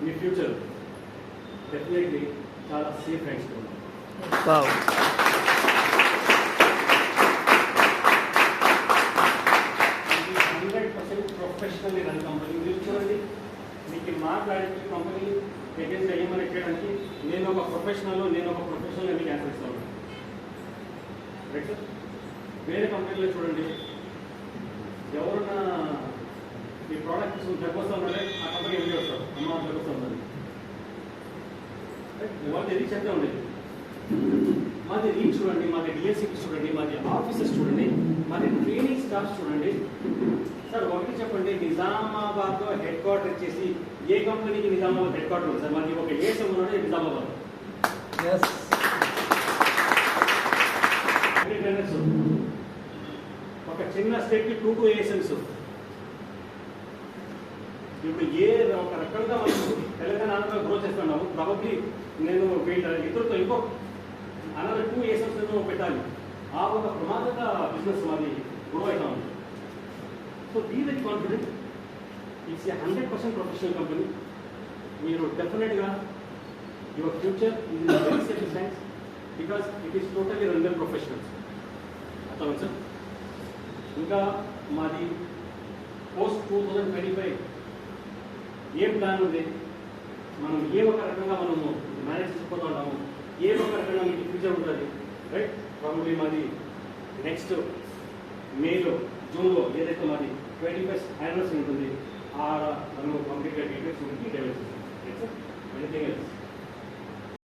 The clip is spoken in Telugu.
మీ ఫ్యూచర్ డెఫినెట్లీ చాలా సేఫ్ హ్యాండ్స్ ఉంటుంది. వావ్. 100% professionally run company. మీరు చూడండి, మీకు మాట్లాడే కంపెనీ అగేన్స్ట్ ఏమని చేయడానికి నేను ఒక ప్రొఫెషనల్ మీకు ఆన్సర్ ఇస్తాను. Right sir. వేరే కంపెనీలో చూడండి, ఎవరన్నా మీ ప్రోడక్ట్ దగ్గొస్తా ఉంటే ఆ కంపెనీ ఏం చేస్తారు, అమ్మ దగ్గొస్తా ఉందండి, వాళ్ళు ఎది చెప్తా ఉండేది. మాది రీచ్ చూడండి, మాది డిఎస్సీ చూడండి, మాది ఆఫీసెస్ చూడండి, మాది ట్రైనింగ్ స్టాఫ్ చూడండి. సార్ ఒకటి చెప్పండి, నిజామాబాద్లో హెడ్ క్వార్టర్ వచ్చేసి ఏ కంపెనీకి నిజామాబాద్ హెడ్ క్వార్టర్ ఉంది సార్? మాది ఒక ఏఎస్ఎం ఉన్నాడు నిజామాబాద్. ఒక చిన్న స్టేట్కి 2 ఏఎస్ఎంస్. ఇప్పుడు ఒక రకంగా మనం తెలంగాణ ఆంధ్రలో గ్రో చేస్తున్నాము. ప్రాబబ్లీ నేను ఇద్దరితో ఇంకో అనదర్ 2 ఏఎస్ఎంస్ పెట్టాలి. ఆ ఒక ప్రమాదక బిజినెస్ మాది గ్రో అవుతా ఉంది. So be very confident. It's a 100% professional company. మీరు డెఫినెట్గా your future is in very safe signs because it is totally run by professionals. అర్థం సార్. ఇంకా మాది పోస్ట్ 2025 ఏం ప్లాన్ ఉంది, మనం ఏ ఒక రకంగా మనము మేనేజ్ చేసుకుంటూ ఉంటాము, ఏ ఒక రకంగా మీకు ఫ్యూచర్ ఉంటుంది. రైట్. ప్రాబబ్లీ మాది నెక్స్ట్ మేలో జూన్లో ఏదైతే మాది 21st యానివర్సరీ ఉంటుంది, మనము కంప్లీట్గా డీటెయిల్స్ గురించి డెవలప్ చేస్తాం. Anything else?